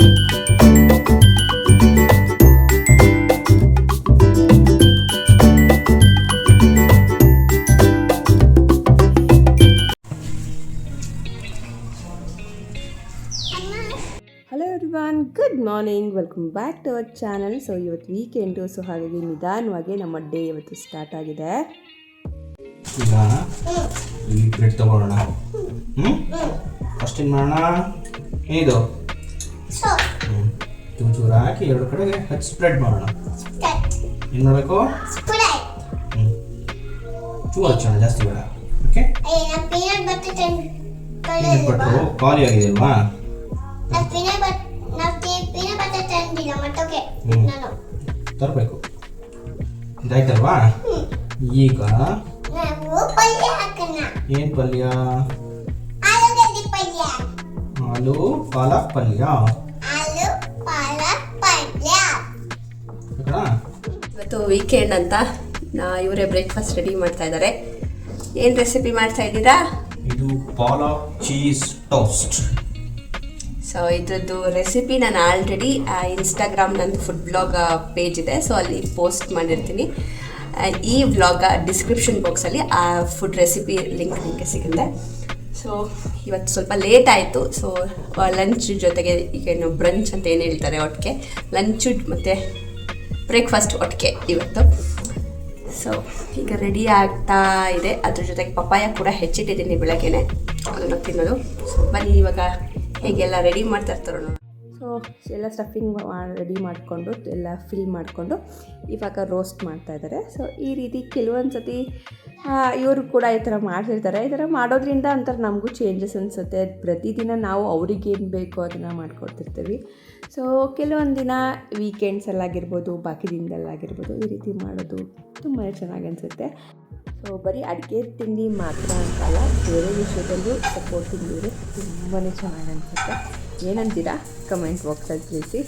Hello everyone, good morning, welcome back to our channel. So ಇವತ್ತು weekend, so ಹಾಗಾಗಿ ನಿಧಾನವಾಗಿ ನಮ್ಮ ಡೇ ಇವತ್ತು ಸ್ಟಾರ್ಟ್ ಆಗಿದೆ. ಈಗ ಈ ಬ್ರೆಡ್ ತಗೊಳ್ಳೋಣ. ಫಸ್ಟ್ ಏನು ಮಾಡೋಣ, ಇದು ಚೂರು ಹಾಕಿ ಎರಡು ಕಡೆಗೆ ಹಚ್ಚಿ ಸ್ಪ್ರೆಡ್ ಮಾಡೋಣ. ಏನು ಮಾಡಬೇಕು, ಚೂರು ಹಚ್ಚೋಣ, ಜಾಸ್ತಿ ಬೇಡ. ಓಕೆ, ಬಟ್ರು ಖಾಲಿ ಆಗಿದೆ ಅಲ್ವಾ? ತರಬೇಕು. ಇದಾಯ್ತಲ್ವಾ? ಈಗ ಏನ್ ಪಲ್ಯ? ಆಲೂ ಪಾಲಕ್ ಪಲ್ಯ. ಇವತ್ತು ವೀಕೆಂಡ್ ಅಂತ ಇವರೇ ಬ್ರೇಕ್ಫಾಸ್ಟ್ ರೆಡಿ ಮಾಡ್ತಾ ಇದ್ದಾರೆ. ಏನು ರೆಸಿಪಿ ಮಾಡ್ತಾ ಇದ್ದೀರಾ? ಇದು ಪಾಲಕ್ ಚೀಸ್ ಟೋಸ್ಟ್. ಸೊ ಇದ್ರದ್ದು ರೆಸಿಪಿ ನಾನು ಆಲ್ರೆಡಿ ಇನ್ಸ್ಟಾಗ್ರಾಮ್ ನಂದು ಫುಡ್ ಬ್ಲಾಗ್ ಪೇಜ್ ಇದೆ, ಸೊ ಅಲ್ಲಿ ಪೋಸ್ಟ್ ಮಾಡಿರ್ತೀನಿ. ಈ ವ್ಲಾಗ್ ಡಿಸ್ಕ್ರಿಪ್ಷನ್ ಬಾಕ್ಸಲ್ಲಿ ಆ ಫುಡ್ ರೆಸಿಪಿ ಲಿಂಕ್ ನಿಮಗೆ ಸಿಗುತ್ತೆ. ಸೊ ಇವತ್ತು ಸ್ವಲ್ಪ ಲೇಟ್ ಆಯಿತು. ಸೊ ಲಂಚ್ ಜೊತೆಗೆ ಈಗೇನು ಬ್ರಂಚ್ ಅಂತ ಏನು ಹೇಳ್ತಾರೆ, ಒಟ್ಟಿಗೆ ಲಂಚು ಮತ್ತು ಬ್ರೇಕ್ಫಾಸ್ಟ್ ಒಟ್ಟಿಗೆ ಇವತ್ತು. ಸೊ ಈಗ ರೆಡಿ ಆಗ್ತಾ ಇದೆ. ಅದ್ರ ಜೊತೆಗೆ ಪಪ್ಪಾಯ ಕೂಡ ಹೆಚ್ಚಿಟ್ಟಿದ್ದೀನಿ ಬೆಳಗ್ಗೆನೆ, ಅದನ್ನು ತಿನ್ನೋದು. ಸೊ ಬನ್ನಿ ಇವಾಗ ಹೇಗೆಲ್ಲ ರೆಡಿ ಮಾಡ್ತಾ ಇರ್ತಾರೋ ನೋಡಿ. ಸೊ ಎಲ್ಲ ಸ್ಟಫಿಂಗ್ ರೆಡಿ ಮಾಡಿಕೊಂಡು ಎಲ್ಲ ಫಿಲ್ ಮಾಡಿಕೊಂಡು ಇವಾಗ ರೋಸ್ಟ್ ಮಾಡ್ತಾಯಿದ್ದಾರೆ. ಸೊ ಈ ರೀತಿ ಕೆಲವೊಂದು ಸತಿ ಇವರು ಕೂಡ ಈ ಥರ ಮಾಡ್ತಿರ್ತಾರೆ. ಈ ಥರ ಮಾಡೋದ್ರಿಂದ ಒಂಥರ ನಮಗೂ ಚೇಂಜಸ್ ಅನಿಸುತ್ತೆ. ಪ್ರತಿದಿನ ನಾವು ಅವ್ರಿಗೇನು ಬೇಕೋ ಅದನ್ನು ಮಾಡ್ಕೊಡ್ತಿರ್ತೀವಿ. ಸೊ ಕೆಲವೊಂದು ದಿನ ವೀಕೆಂಡ್ಸಲ್ಲಾಗಿರ್ಬೋದು, ಬಾಕಿ ದಿನದಲ್ಲಾಗಿರ್ಬೋದು, ಈ ರೀತಿ ಮಾಡೋದು ತುಂಬಾ ಚೆನ್ನಾಗಿ ಅನಿಸುತ್ತೆ. ಸೊ ಬರೀ ಅಡುಗೆ ತಿಂಡಿ ಮಾತ್ರ ಅಂತಲ್ಲ, ಬೇರೆ ವಿಷಯದಲ್ಲೂ ಸಪೋರ್ಟಿಂಗ್ ಇವರು ತುಂಬಾ ಚೆನ್ನಾಗಿ ಅನಿಸುತ್ತೆ. ಏನಂತೀರಾ ಕಮೆಂಟ್ ಬಾಕ್ಸಲ್ಲಿ ತಿಳಿಸಿ.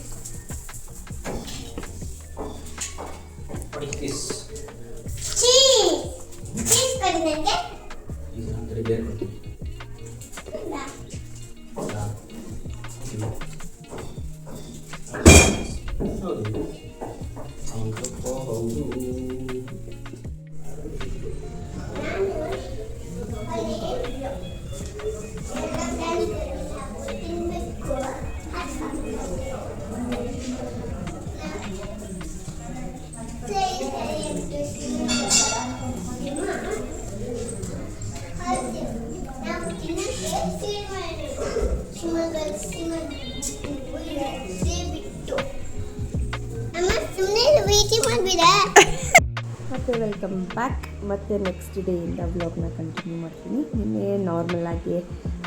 ಮತ್ತು ವೆಲ್ಕಮ್ ಬ್ಯಾಕ್. ಮತ್ತು ನೆಕ್ಸ್ಟ್ ಡೇಯಿಂದ ವ್ಲಾಗ್ನ ಕಂಟಿನ್ಯೂ ಮಾಡ್ತೀನಿ. ನಿನ್ನೆ ನಾರ್ಮಲಾಗಿ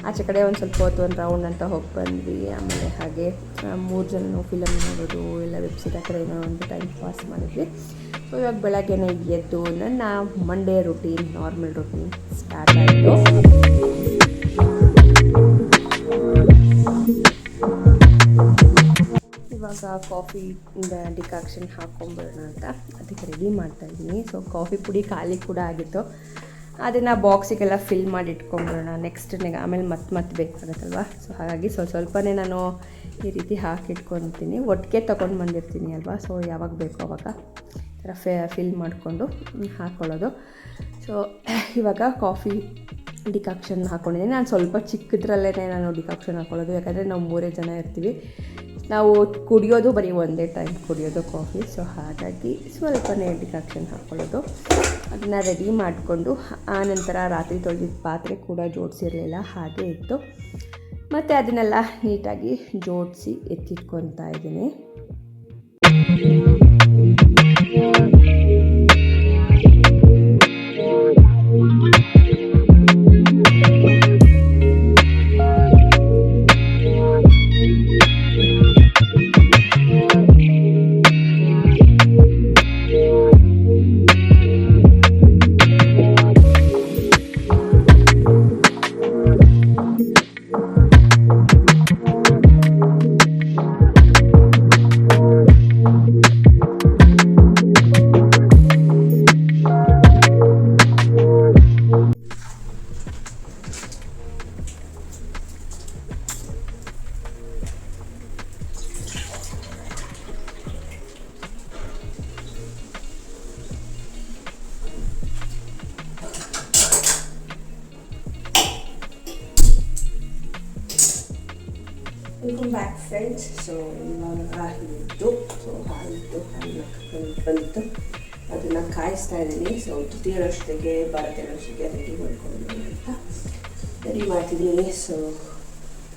ಆಚೆ ಕಡೆ ಒಂದು ಸ್ವಲ್ಪ ಹೊತ್ತು ಒಂದು ರೌಂಡ್ ಅಂತ ಹೋಗಿ ಬಂದ್ವಿ. ಆಮೇಲೆ ಹಾಗೆ 3 ಜನ ಫಿಲಮ್ ನೋಡೋದು, ಎಲ್ಲ ವೆಬ್ಸೈಟ್ ಆ ಕಡೆ ಏನೋ ಒಂದು ಟೈಮ್ ಪಾಸ್ ಮಾಡಿದ್ವಿ. ಸೊ ಇವಾಗ ಬೆಳಗ್ಗೆನೇ ಎದ್ದು ನನ್ನ Monday routine, normal routine start ಆಯಿತು. ಇವಾಗ ಕಾಫಿ ಡಿಕಾಕ್ಷನ್ ಹಾಕ್ಕೊಂಬಿಡೋಣ ಅಂತ ಅದಕ್ಕೆ ರೆಡಿ ಮಾಡ್ತಾಯಿದ್ದೀನಿ. ಸೊ ಕಾಫಿ ಪುಡಿ ಖಾಲಿ ಕೂಡ ಆಗಿತ್ತು, ಅದನ್ನು ಬಾಕ್ಸಿಗೆಲ್ಲ ಫಿಲ್ ಮಾಡಿ ಇಟ್ಕೊಂಬಿಡೋಣ. ನೆಕ್ಸ್ಟ್ ಆಮೇಲೆ ಮತ್ತೆ ಬೇಕಾಗುತ್ತಲ್ವ. ಸೊ ಹಾಗಾಗಿ ಸ್ವಲ್ಪನೇ ನಾನು ಈ ರೀತಿ ಹಾಕಿಟ್ಕೊತೀನಿ. ಒಟ್ಟಿಗೆ ತೊಗೊಂಡು ಬಂದಿರ್ತೀನಿ ಅಲ್ವಾ. ಸೊ ಯಾವಾಗ ಬೇಕೋ ಆವಾಗ ಈ ಥರ ಫಿಲ್ ಮಾಡಿಕೊಂಡು ಹಾಕ್ಕೊಳ್ಳೋದು. ಸೊ ಇವಾಗ ಕಾಫಿ ಡಿಕಾಕ್ಷನ್ ಹಾಕ್ಕೊಂಡಿದ್ದೀನಿ. ನಾನು ಸ್ವಲ್ಪ ಚಿಕ್ಕದ್ರಲ್ಲೇ ನಾನು ಡಿಕಾಕ್ಷನ್ ಹಾಕ್ಕೊಳ್ಳೋದು, ಯಾಕಂದರೆ ನಾವು 3 ಜನ ಇರ್ತೀವಿ. ನಾವು ಕುಡಿಯೋದು ಬರೀ ಒಂದೇ ಟೈಮ್ ಕುಡಿಯೋದು ಕಾಫಿ. ಸೊ ಹಾಗಾಗಿ ಸ್ವಲ್ಪನೇ ಡಿಕಾಕ್ಷನ್ ಹಾಕ್ಕೊಳ್ಳೋದು. ಅದನ್ನು ರೆಡಿ ಮಾಡಿಕೊಂಡು ಆನಂತರ ರಾತ್ರಿ ತೊಳೆದಿದ್ದ ಪಾತ್ರೆ ಕೂಡ ಜೋಡಿಸಿರಲಿಲ್ಲ, ಹಾಗೆ ಇತ್ತು. ಮತ್ತು ಅದನ್ನೆಲ್ಲ ನೀಟಾಗಿ ಜೋಡಿಸಿ ಎತ್ತಿಟ್ಕೊತಾ ಇದ್ದೀನಿ. Back friends. ಸೊ ಇವಾಗ ಇದ್ದು ಸೊ ಹಾಲು ಬಂತು, ಅದನ್ನು ಕಾಯಿಸ್ತಾ ಇದ್ದೀನಿ. ಸೊ ಜೊತೆಯರೊಟ್ಟಿಗೆ ಭಾರತೀಯರೊಟ್ಟಿಗೆ ರೆಡಿ ಮಾಡ್ಕೊಂಡು ಅಂತ ರೆಡಿ ಮಾಡ್ತಿದ್ದೀನಿ. ಸೊ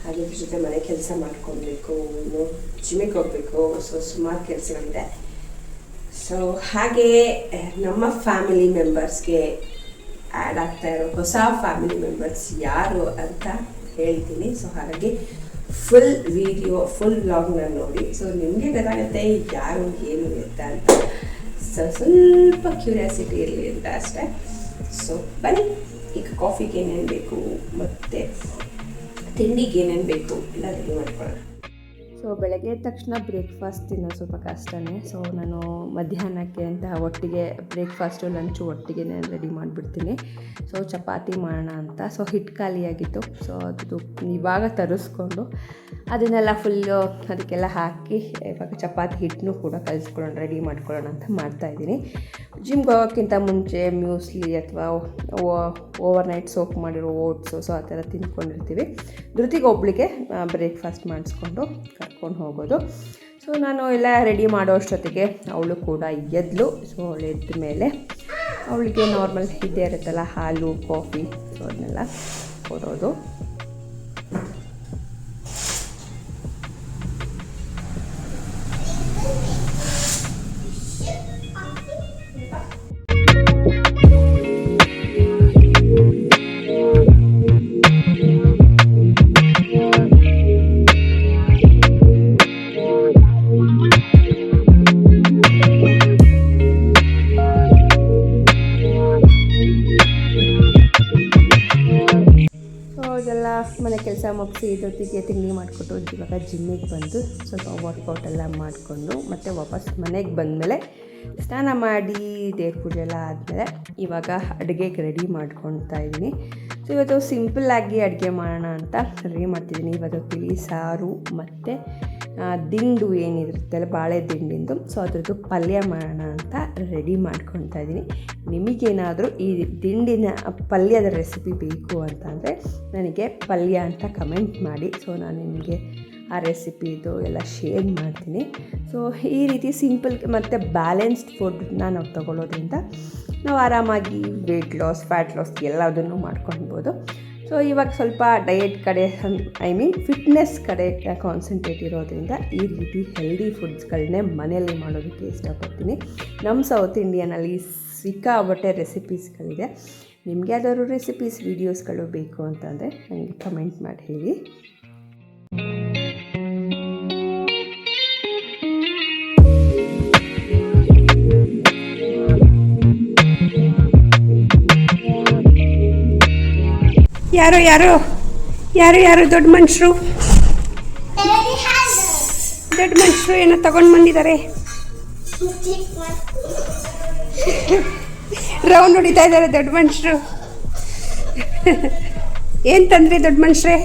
ಹಾಗೆ ಜೊತೆ ಮನೆ ಕೆಲಸ ಮಾಡ್ಕೊಳ್ಬೇಕು, ಇನ್ನು ಜಿಮ್ಮಿಗೆ ಹೋಗಬೇಕು. ಸೊ ಸುಮಾರು ಕೆಲಸಗಳಿದೆ. ಸೊ ಹಾಗೆ ನಮ್ಮ ಫ್ಯಾಮಿಲಿ ಮೆಂಬರ್ಸ್ಗೆ ಆ್ಯಡ್ ಆಗ್ತಾ ಇರೋ ಹೊಸ ಫ್ಯಾಮಿಲಿ ಮೆಂಬರ್ಸ್ ಯಾರು ಅಂತ ಹೇಳ್ತೀನಿ. ಸೊ ಹಾಗಾಗಿ ಫುಲ್ ವಿಡಿಯೋ ಫುಲ್ ವ್ಲಾಗ್ನ ನೋಡಿ. ಸೊ ನಿಮಗೆ ಗೊತ್ತಾಗುತ್ತೆ ಯಾರು ಏನು ಅಂತ. ಸೊ ಸ್ವಲ್ಪ ಕ್ಯೂರಿಯಾಸಿಟಿ ಇರಲಿ ಅಂತ ಅಷ್ಟೇ. ಸೊ ಬನ್ನಿ, ಈಗ ಕಾಫಿಗೆ ಏನೇನು ಬೇಕು ಮತ್ತು ತಿಂಡಿಗೆ ಏನೇನು ಬೇಕು ಎಲ್ಲ ರೆಡಿ ಮಾಡ್ಕೊಳ್ಳೋಣ. ಸೊ ಬೆಳಗ್ಗೆ ಎದ್ದ ತಕ್ಷಣ ಬ್ರೇಕ್ಫಾಸ್ಟ್ ತಿನ್ನೋದು ಸ್ವಲ್ಪ ಕಷ್ಟನೇ. ಸೊ ನಾನು ಮಧ್ಯಾಹ್ನಕ್ಕೆ ಅಂತ ಒಟ್ಟಿಗೆ ಬ್ರೇಕ್ಫಾಸ್ಟು ಲಂಚು ಒಟ್ಟಿಗೆ ರೆಡಿ ಮಾಡಿಬಿಡ್ತೀನಿ. ಸೊ ಚಪಾತಿ ಮಾಡೋಣ ಅಂತ. ಸೊ ಹಿಟ್ಟು ಖಾಲಿಯಾಗಿತ್ತು. ಸೊ ಅದು ಇವಾಗ ತರಿಸ್ಕೊಂಡು ಅದನ್ನೆಲ್ಲ ಫುಲ್ಲು ಅದಕ್ಕೆಲ್ಲ ಹಾಕಿ ಇವಾಗ ಚಪಾತಿ ಹಿಟ್ಟನ್ನು ಕೂಡ ಕಲಿಸ್ಕೊಳ್ಳೋಣ, ರೆಡಿ ಮಾಡ್ಕೊಳ್ಳೋಣ ಅಂತ ಮಾಡ್ತಾಯಿದ್ದೀನಿ. ಜಿಮ್ಗೆ ಹೋಗೋಕ್ಕಿಂತ ಮುಂಚೆ ಮ್ಯೂಸ್ಲಿ ಅಥವಾ ಓವರ್ ನೈಟ್ ಸೋಕ್ ಮಾಡಿರೋ ಓಟ್ಸು ಸೊ ಆ ಥರ ತಿಂದ್ಕೊಂಡಿರ್ತೀವಿ. ಧೃತಿಗೆ ಒಬ್ಳಿಗೆ ಬ್ರೇಕ್ಫಾಸ್ಟ್ ಮಾಡಿಸ್ಕೊಂಡು ಕರ್ಕೊಂಡು ಹೋಗೋದು. ಸೊ ನಾನು ಎಲ್ಲ ರೆಡಿ ಮಾಡೋ ಅಷ್ಟೊತ್ತಿಗೆ ಅವಳು ಕೂಡ ಎದ್ಲು. ಸೊ ಅವಳು ಎದ್ದ ಮೇಲೆ ಅವಳಿಗೆ ನಾರ್ಮಲ್ ಇದ್ದೇ ಇರುತ್ತಲ್ಲ ಹಾಲು ಕಾಫಿ, ಸೊ ಅದನ್ನೆಲ್ಲ ಕೊಡೋದು. ಮನೆ ಕೆಲಸ ಮುಗಿಸಿ ಇದೊತ್ತಿಗೆ ತಿಂಡಿ ಮಾಡಿಕೊಟ್ಟು ಇವಾಗ ಜಿಮ್ಮಿಗೆ ಬಂದು ಸ್ವಲ್ಪ ವರ್ಕೌಟ್ ಎಲ್ಲ ಮಾಡಿಕೊಂಡು ಮತ್ತೆ ವಾಪಸ್ ಮನೆಗೆ ಬಂದಮೇಲೆ ಸ್ನಾನ ಮಾಡಿ ದೇವ್ರ ಪೂಜೆ ಎಲ್ಲ ಆದಮೇಲೆ ಇವಾಗ ಅಡುಗೆಗೆ ರೆಡಿ ಮಾಡ್ಕೊಳ್ತಾ ಇದ್ದೀನಿ. ಸೊ ಇವತ್ತು ಸಿಂಪಲ್ಲಾಗಿ ಅಡುಗೆ ಮಾಡೋಣ ಅಂತ ರೆಡಿ ಮಾಡ್ತಿದ್ದೀನಿ. ಇವತ್ತು ತಿಳಿ ಸಾರು ಮತ್ತು ದಿಂಡು ಏನಿರುತ್ತಲ್ಲ ಬಾಳೆ ದಿಂಡಿಂದು, ಸೊ ಅದ್ರದ್ದು ಪಲ್ಯ ಮಾಡೋಣ ಅಂತ ರೆಡಿ ಮಾಡ್ಕೊಳ್ತಾ ಇದ್ದೀನಿ. ನಿಮಗೇನಾದರೂ ಈ ದಿಂಡಿನ ಪಲ್ಯದ ರೆಸಿಪಿ ಬೇಕು ಅಂತಂದರೆ ನನಗೆ ಪಲ್ಯ ಅಂತ ಕಮೆಂಟ್ ಮಾಡಿ. ಸೊ ನಾನು ನಿಮಗೆ ಆ ರೆಸಿಪಿದು ಎಲ್ಲ ಶೇರ್ ಮಾಡ್ತೀನಿ. ಸೊ ಈ ರೀತಿ ಸಿಂಪಲ್ ಮತ್ತು ಬ್ಯಾಲೆನ್ಸ್ಡ್ ಫುಡ್ನ ನಾವು ತೊಗೊಳ್ಳೋದ್ರಿಂದ ನಾವು ಆರಾಮಾಗಿ ವೆಯ್ಟ್ ಲಾಸ್ ಫ್ಯಾಟ್ ಲಾಸ್ ಎಲ್ಲದನ್ನು ಮಾಡ್ಕೊಳ್ಬೋದು. ಸೊ ಇವಾಗ ಸ್ವಲ್ಪ ಡಯಟ್ ಕಡೆ ಫಿಟ್ನೆಸ್ ಕಡೆ ಕಾನ್ಸಂಟ್ರೇಟ್ ಇರೋದ್ರಿಂದ ಈ ರೀತಿ ಹೆಲ್ದಿ ಫುಡ್ಸ್ಗಳನ್ನೇ ಮನೆಯಲ್ಲಿ ಮಾಡೋದಕ್ಕೆ ಇಷ್ಟಪಡ್ತೀನಿ. ನಮ್ಮ ಸೌತ್ ಇಂಡಿಯನಲ್ಲಿ ಸಿಕ್ಕಾಪಟ್ಟೆ ರೆಸಿಪೀಸ್ಗಳಿದೆ. ನಿಮಗೆ ಯಾವ್ದಾದ್ರು ರೆಸಿಪೀಸ್ ವೀಡಿಯೋಸ್ಗಳು ಬೇಕು ಅಂತಂದರೆ ನನಗೆ ಕಮೆಂಟ್ ಮಾಡಿ ಹೇಳಿ. ಯಾರು ಯಾರು ಯಾರು ಯಾರು ದೊಡ್ಡ ಮನುಷ್ಯರು ಏನೋ ತಗೊಂಡು ಬಂದಿದ್ದಾರೆ. ರೌಂಡ್ ಹೊಡಿತಾ ಇದ್ದಾರೆ ದೊಡ್ಡ ಮನುಷ್ಯರು. ಏನು ತಂದ್ರಿ ದೊಡ್ಡ ಮನುಷ್ಯರೇ?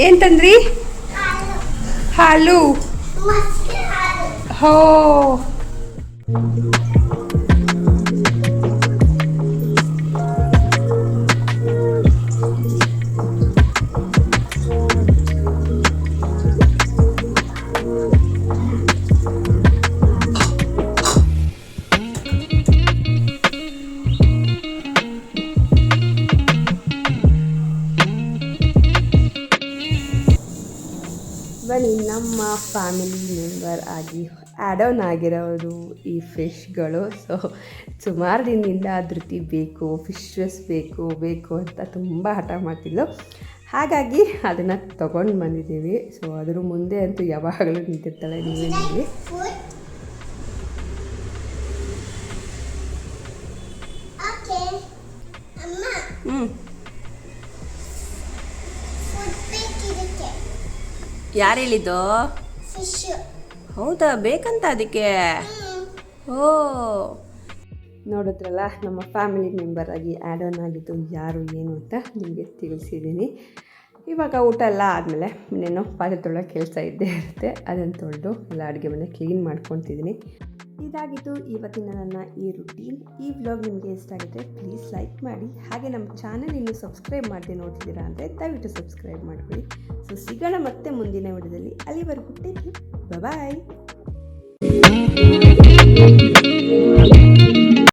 ಏನು ತಂದ್ರಿ? ಹಾಲು. ಹೋ ಬನ್ನಿ, ನಮ್ಮ ಫ್ಯಾಮಿಲಿ ಮೆಂಬರ್ ಆಗಿ ಆ್ಯಡ್ ಆನ್ ಆಗಿರೋದು ಈ ಫಿಶ್ಗಳು. ಸೊ ಸುಮಾರು ದಿನದಿಂದ ಧೃತಿ ಫಿಶಸ್ ಬೇಕು ಅಂತ ತುಂಬ ಹಠ ಮಾಡ್ತಿದ್ಲು. ಹಾಗಾಗಿ ಅದನ್ನು ತೊಗೊಂಡು ಬಂದಿದ್ದೀವಿ. ಸೊ ಅದ್ರ ಮುಂದೆ ಅಂತೂ ಯಾವಾಗಲೂ ನಿಂತಿರ್ತಾಳೆ, ನೀವೇ ನೋಡಿ. ಯಾರು ಹೇಳಿದ್ದು? ಹೌದಾ, ಬೇಕಂತ ಅದಕ್ಕೆ? ಓ, ನೋಡಿದ್ರಲ್ಲ, ನಮ್ಮ ಫ್ಯಾಮಿಲಿ ಮೆಂಬರ್ ಆಗಿ ಆ್ಯಡ್ ಆನ್ ಆಗಿದ್ದು ಯಾರು ಏನು ಅಂತ ನಿಮಗೆ ತಿಳಿಸಿದ್ದೀನಿ. ಇವಾಗ ಊಟ ಎಲ್ಲ ಆದಮೇಲೆ ಇನ್ನೇನೋ ಪಾತ್ರೆ ತೊಳೋ ಕೆಲಸ ಇದ್ದೇ ಇರುತ್ತೆ. ಅದನ್ನು ತೊಳೆದು ಎಲ್ಲ ಅಡುಗೆ ಮನೆ ಕ್ಲೀನ್ ಮಾಡ್ಕೊತಿದ್ದೀನಿ. ಇದಾಗಿತ್ತು ಇವತ್ತಿನ ನನ್ನ ಈ ರುಟೀನ್. ಈ ವ್ಲಾಗ್ ನಿಮಗೆ ಇಷ್ಟ ಆಗಿದ್ರೆ ಪ್ಲೀಸ್ ಲೈಕ್ ಮಾಡಿ. ಹಾಗೆ ನಮ್ಮ ಚಾನಲ್ ಇನ್ನೂ ಸಬ್ಸ್ಕ್ರೈಬ್ ಮಾಡದೆ ನೋಡ್ತಿದ್ದೀರಾ ಅಂದರೆ ದಯವಿಟ್ಟು ಸಬ್ಸ್ಕ್ರೈಬ್ ಮಾಡಿಬಿಡಿ. ಸೊ ಸಿಗೋಣ ಮತ್ತೆ ಮುಂದಿನ ವಿಡಿಯೋದಲ್ಲಿ. ಅಲ್ಲಿವರೆಗೂ ಟೇಕ್ ಕೇರ್, ಬಾಯ್.